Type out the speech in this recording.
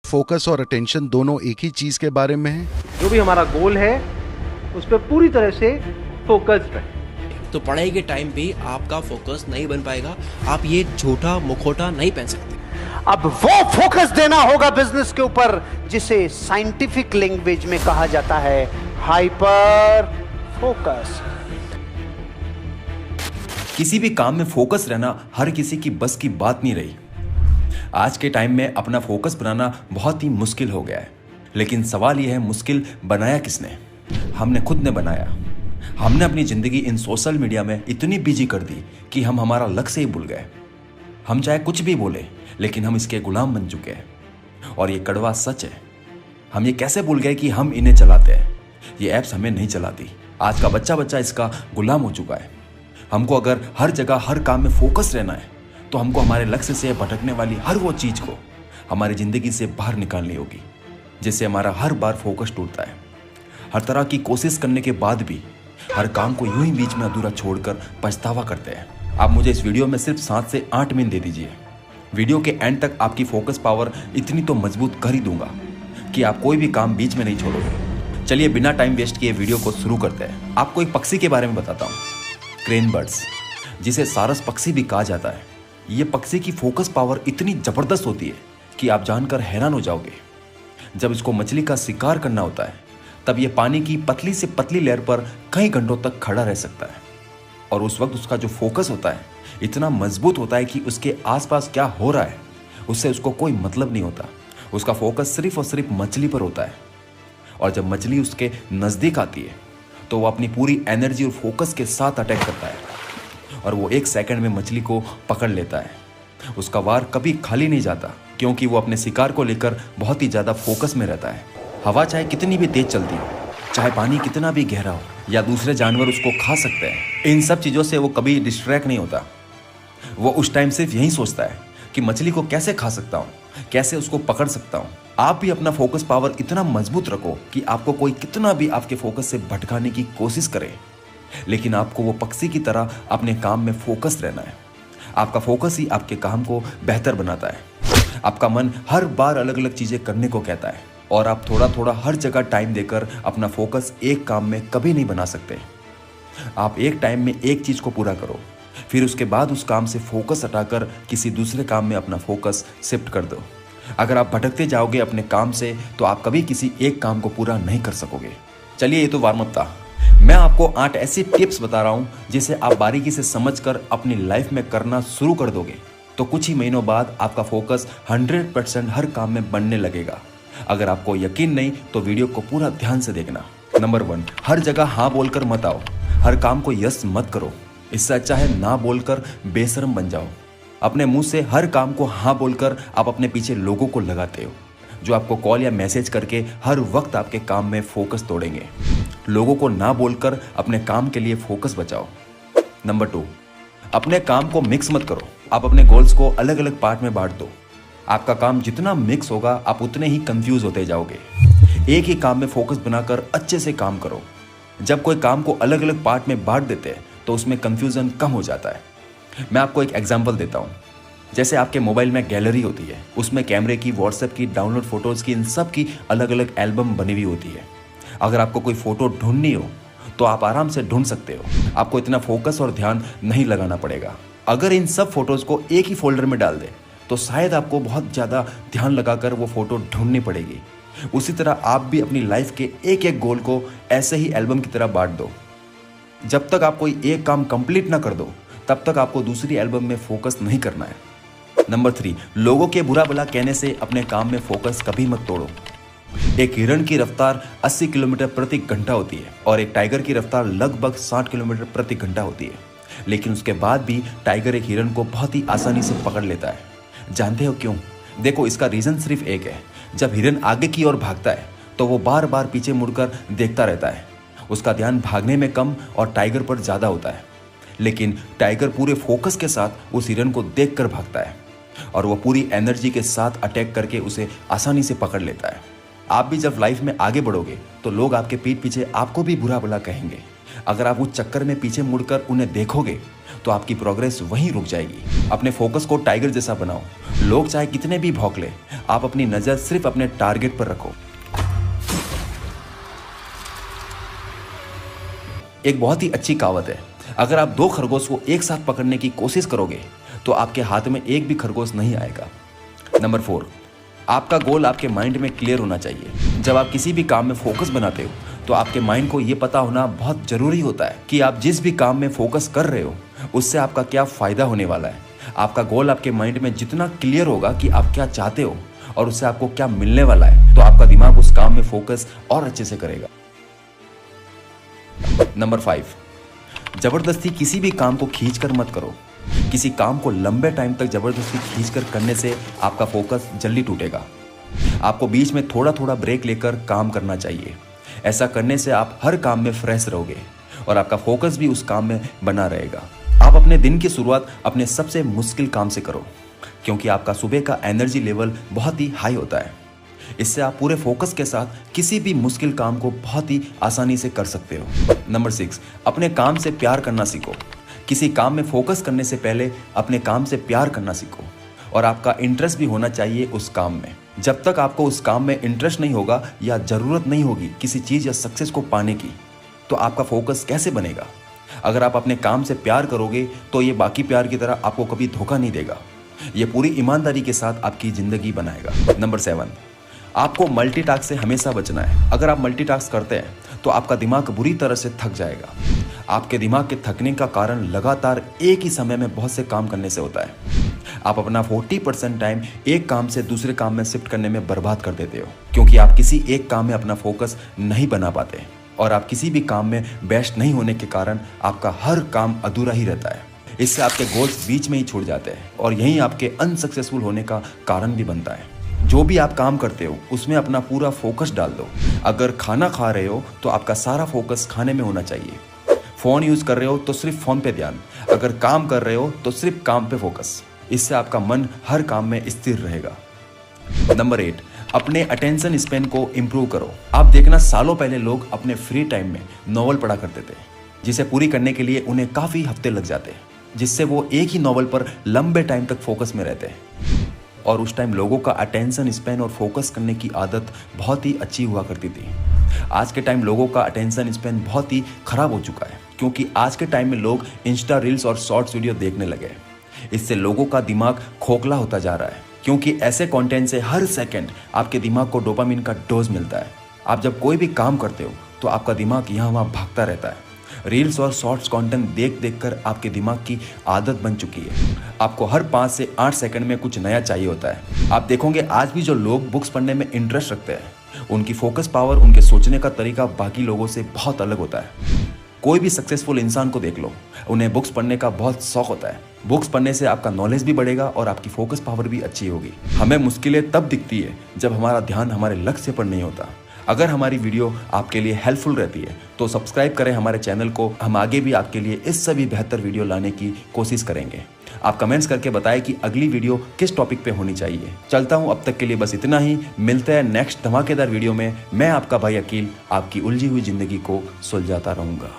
Focus और attention दोनों एक ही चीज के बारे में है। जो भी हमारा गोल है उस पर पूरी तरह से फोकस्ड रहे। तो पढ़ाई के टाइम पे आपका फोकस नहीं बन पाएगा, आप ये झूठा मुखौटा नहीं पहन सकते। अब वो फोकस देना होगा बिजनेस के ऊपर जिसे साइंटिफिक लैंग्वेज में कहा जाता है हाइपर फोकस। किसी भी काम में फोकस रहना हर किसी की बस की बात नहीं रही। आज के टाइम में अपना फोकस बनाना बहुत ही मुश्किल हो गया है। लेकिन सवाल यह है, मुश्किल बनाया किसने? हमने खुद ने बनाया। हमने अपनी जिंदगी इन सोशल मीडिया में इतनी बिजी कर दी कि हम हमारा लक्ष्य ही भूल गए। हम चाहे कुछ भी बोले लेकिन हम इसके गुलाम बन चुके हैं। और ये कड़वा सच है। हम ये कैसे भूल गए कि हम इन्हें चलाते हैं? ये ऐप्स हमें नहीं चलाती। आज का बच्चा इसका गुलाम हो चुका है। हमको अगर हर जगह हर काम में फोकस रहना है तो हमको हमारे लक्ष्य से भटकने वाली हर वो चीज को हमारी जिंदगी से बाहर निकालनी होगी, जिससे हमारा हर बार फोकस टूटता है। हर तरह की कोशिश करने के बाद भी हर काम को यूं ही बीच में अधूरा छोड़कर पछतावा करते हैं। आप मुझे इस वीडियो में सिर्फ 7 से 8 मिनट दे दीजिए। वीडियो के एंड तक आपकी फोकस पावर इतनी तो मजबूत कर ही दूंगा कि आप कोई भी काम बीच में नहीं छोड़ोगे। चलिए बिना टाइम वेस्ट किए वीडियो को शुरू करते हैं। आपको एक पक्षी के बारे में बताता हूँ, क्रेन बर्ड्स, जिसे सारस पक्षी भी कहा जाता है। ये पक्षी की फोकस पावर इतनी जबरदस्त होती है कि आप जानकर हैरान हो जाओगे। जब इसको मछली का शिकार करना होता है तब ये पानी की पतली से पतली लेयर पर कई घंटों तक खड़ा रह सकता है। और उस वक्त उसका जो फोकस होता है इतना मजबूत होता है कि उसके आसपास क्या हो रहा है उससे उसको कोई मतलब नहीं होता। उसका फोकस सिर्फ और सिर्फ मछली पर होता है। और जब मछली उसके नजदीक आती है तो वो अपनी पूरी एनर्जी और फोकस के साथ अटैक करता है और वो 1 सेकंड में मछली को पकड़ लेता है। उसका वार कभी खाली नहीं जाता क्योंकि वो अपने शिकार को लेकर बहुत ही ज्यादा फोकस में रहता है। हवा चाहे कितनी भी तेज चलती हो, चाहे पानी कितना भी गहरा हो या दूसरे जानवर उसको खा सकते हैं, इन सब चीजों से वो कभी डिस्ट्रैक्ट नहीं होता। वो उस टाइम सिर्फ यही सोचता है कि मछली को कैसे खा सकता हूँ, कैसे उसको पकड़ सकता हूँ। आप भी अपना फोकस पावर इतना मजबूत रखो कि आपको कोई कितना भी आपके फोकस से भटकाने की कोशिश करे, लेकिन आपको वो पक्षी की तरह अपने काम में फोकस रहना है। आपका फोकस ही आपके काम को बेहतर बनाता है। आपका मन हर बार अलग अलग चीजें करने को कहता है और आप थोड़ा थोड़ा हर जगह टाइम देकर अपना फोकस एक काम में कभी नहीं बना सकते। आप एक टाइम में एक चीज को पूरा करो, फिर उसके बाद उस काम से फोकस हटाकर किसी दूसरे काम में अपना फोकस शिफ्ट कर दो। अगर आप भटकते जाओगे अपने काम से तो आप कभी किसी एक काम को पूरा नहीं कर सकोगे। चलिए, ये तो वार्म अप था। मैं आपको 8 ऐसी टिप्स बता रहा हूं जिसे आप बारीकी से समझकर अपनी लाइफ में करना शुरू कर दोगे तो कुछ ही महीनों बाद आपका फोकस 100% हर काम में बनने लगेगा। अगर आपको यकीन नहीं तो वीडियो को पूरा ध्यान से देखना। नंबर 1, हर जगह हाँ बोलकर मत आओ। हर काम को यस मत करो। इससे अच्छा है ना बोलकर बेशर्म बन जाओ। अपने मुंह से हर काम को हाँ बोलकर आप अपने पीछे लोगों को लगाते हो जो आपको कॉल या मैसेज करके हर वक्त आपके काम में फोकस तोड़ेंगे। लोगों को ना बोलकर अपने काम के लिए फोकस बचाओ। नंबर 2, अपने काम को मिक्स मत करो। आप अपने गोल्स को अलग अलग पार्ट में बांट दो। आपका काम जितना मिक्स होगा आप उतने ही कंफ्यूज होते जाओगे। एक ही काम में फोकस बनाकर अच्छे से काम करो। जब कोई काम को अलग अलग पार्ट में बांट देते हैं तो उसमें कंफ्यूजन कम हो जाता है। मैं आपको एक एग्जांपल देता हूँ। जैसे आपके मोबाइल में गैलरी होती है, उसमें कैमरे की, व्हाट्सएप की, डाउनलोड फोटोज की, इन सब की अलग अलग एल्बम बनी हुई होती है। अगर आपको कोई फोटो ढूंढनी हो तो आप आराम से ढूंढ सकते हो। आपको इतना फोकस और ध्यान नहीं लगाना पड़ेगा। अगर इन सब फोटोज को एक ही फोल्डर में डाल दे तो शायद आपको बहुत ज़्यादा ध्यान लगाकर वो फोटो ढूंढनी पड़ेगी। उसी तरह आप भी अपनी लाइफ के एक एक गोल को ऐसे ही एल्बम की तरह बांट दो। जब तक आप कोई एक काम कंप्लीट ना कर दो तब तक आपको दूसरी एल्बम में फोकस नहीं करना है। नंबर 3, लोगों के बुरा भला कहने से अपने काम में फोकस कभी मत तोड़ो। एक हिरण की रफ्तार 80 किलोमीटर प्रति घंटा होती है और एक टाइगर की रफ्तार लगभग 60 किलोमीटर प्रति घंटा होती है। लेकिन उसके बाद भी टाइगर एक हिरण को बहुत ही आसानी से पकड़ लेता है। जानते हो क्यों? देखो, इसका रीजन सिर्फ एक है। जब हिरण आगे की ओर भागता है तो वो बार बार पीछे मुड़कर देखता रहता है। उसका ध्यान भागने में कम और टाइगर पर ज्यादा होता है। लेकिन टाइगर पूरे फोकस के साथ उस हिरण को देखकर भागता है और वो पूरी एनर्जी के साथ अटैक करके उसे आसानी से पकड़ लेता है। आप भी जब लाइफ में आगे बढ़ोगे तो लोग आपके पीठ पीछे आपको भी बुरा भला कहेंगे। अगर आप उस चक्कर में पीछे मुड़कर उन्हें देखोगे तो आपकी प्रोग्रेस वहीं रुक जाएगी। अपने फोकस को टाइगर जैसा बनाओ। लोग चाहे कितने भी भौंक ले, आप अपनी नजर सिर्फ अपने टारगेट पर रखो। एक बहुत ही अच्छी कहावत है, अगर आप 2 खरगोश को एक साथ पकड़ने की कोशिश करोगे तो आपके हाथ में एक भी खरगोश नहीं आएगा। नंबर 4, आपका गोल आपके माइंड में क्लियर होना चाहिए। जब आप किसी भी काम में फोकस बनाते हो तो आपके माइंड को यह पता होना बहुत जरूरी होता है कि आप जिस भी काम में फोकस कर रहे हो उससे आपका क्या फायदा होने वाला है। आपका गोल आपके माइंड में जितना क्लियर होगा कि आप क्या चाहते हो और उससे आपको क्या मिलने वाला है, तो आपका दिमाग उस काम में फोकस और अच्छे से करेगा। नंबर 5, जबरदस्ती किसी भी काम को खींचकर मत करो। किसी काम को लंबे टाइम तक जबरदस्ती खींचकर करने से आपका फोकस जल्दी टूटेगा। आपको बीच में थोड़ा थोड़ा ब्रेक लेकर काम करना चाहिए। ऐसा करने से आप हर काम में फ्रेश रहोगे और आपका फोकस भी उस काम में बना रहेगा। आप अपने दिन की शुरुआत अपने सबसे मुश्किल काम से करो, क्योंकि आपका सुबह का एनर्जी लेवल बहुत ही हाई होता है। इससे आप पूरे फोकस के साथ किसी भी मुश्किल काम को बहुत ही आसानी से कर सकते हो। नंबर 6, अपने काम से प्यार करना सीखो। किसी काम में फोकस करने से पहले अपने काम से प्यार करना सीखो और आपका इंटरेस्ट भी होना चाहिए उस काम में। जब तक आपको उस काम में इंटरेस्ट नहीं होगा या जरूरत नहीं होगी किसी चीज या सक्सेस को पाने की, तो आपका फोकस कैसे बनेगा। अगर आप अपने काम से प्यार करोगे तो ये बाकी प्यार की तरह आपको कभी धोखा नहीं देगा, ये पूरी ईमानदारी के साथ आपकी जिंदगी बनाएगा। नंबर 7, आपको मल्टीटास्क से हमेशा बचना है। अगर आप मल्टीटास्क करते हैं तो आपका दिमाग बुरी तरह से थक जाएगा। आपके दिमाग के थकने का कारण लगातार एक ही समय में बहुत से काम करने से होता है। आप अपना 40% टाइम एक काम से दूसरे काम में शिफ्ट करने में बर्बाद कर देते हो, क्योंकि आप किसी एक काम में अपना फोकस नहीं बना पाते और आप किसी भी काम में बेस्ट नहीं होने के कारण आपका हर काम अधूरा ही रहता है। इससे आपके गोल्स बीच में ही छूट जाते हैं और यही आपके अनसक्सेसफुल होने का कारण भी बनता है। जो भी आप काम करते हो उसमें अपना पूरा फोकस डाल दो। अगर खाना खा रहे हो तो आपका सारा फोकस खाने में होना चाहिए। फोन यूज कर रहे हो तो सिर्फ फोन पे ध्यान। अगर काम कर रहे हो तो सिर्फ काम पे फोकस। इससे आपका मन हर काम में स्थिर रहेगा। नंबर 8, अपने अटेंशन स्पेन को इंप्रूव करो। आप देखना, सालों पहले लोग अपने फ्री टाइम में नॉवल पढ़ा करते थे, जिसे पूरी करने के लिए उन्हें काफी हफ्ते लग जाते, जिससे वो एक ही नॉवल पर लंबे टाइम तक फोकस में रहते। और उस टाइम लोगों का अटेंशन स्पेन और फोकस करने की आदत बहुत ही अच्छी हुआ करती थी। आज के टाइम लोगों का अटेंशन स्पेन बहुत ही खराब हो चुका है, क्योंकि आज के टाइम में लोग इंस्टा रील्स और शॉर्ट्स वीडियो देखने लगे। इससे लोगों का दिमाग खोखला होता जा रहा है, क्योंकि ऐसे कंटेंट से हर सेकंड आपके दिमाग को डोपामिन का डोज मिलता है। आप जब कोई भी काम करते हो तो आपका दिमाग यहाँ वहाँ भागता रहता है। रील्स और शॉर्ट्स कंटेंट देख देख कर आपके दिमाग की आदत बन चुकी है। आपको हर 5 से 8 सेकंड में कुछ नया चाहिए होता है। आप देखोगे आज भी जो लोग बुक्स पढ़ने में इंटरेस्ट रखते हैं, उनकी फोकस पावर, उनके सोचने का तरीका बाकी लोगों से बहुत अलग होता है। कोई भी सक्सेसफुल इंसान को देख लो, उन्हें बुक्स पढ़ने का बहुत शौक होता है। बुक्स पढ़ने से आपका नॉलेज भी बढ़ेगा और आपकी फोकस पावर भी अच्छी होगी। हमें मुश्किलें तब दिखती है जब हमारा ध्यान हमारे लक्ष्य पर नहीं होता। अगर हमारी वीडियो आपके लिए हेल्पफुल रहती है तो सब्सक्राइब करें हमारे चैनल को। हम आगे भी आपके लिए इससे भी बेहतर वीडियो लाने की कोशिश करेंगे। आप कमेंट्स करके बताएं कि अगली वीडियो किस टॉपिक पे होनी चाहिए। चलता हूं, अब तक के लिए बस इतना ही। मिलते हैं नेक्स्ट धमाकेदार वीडियो में। मैं आपका भाई अकील आपकी उलझी हुई जिंदगी को सुलझाता रहूंगा।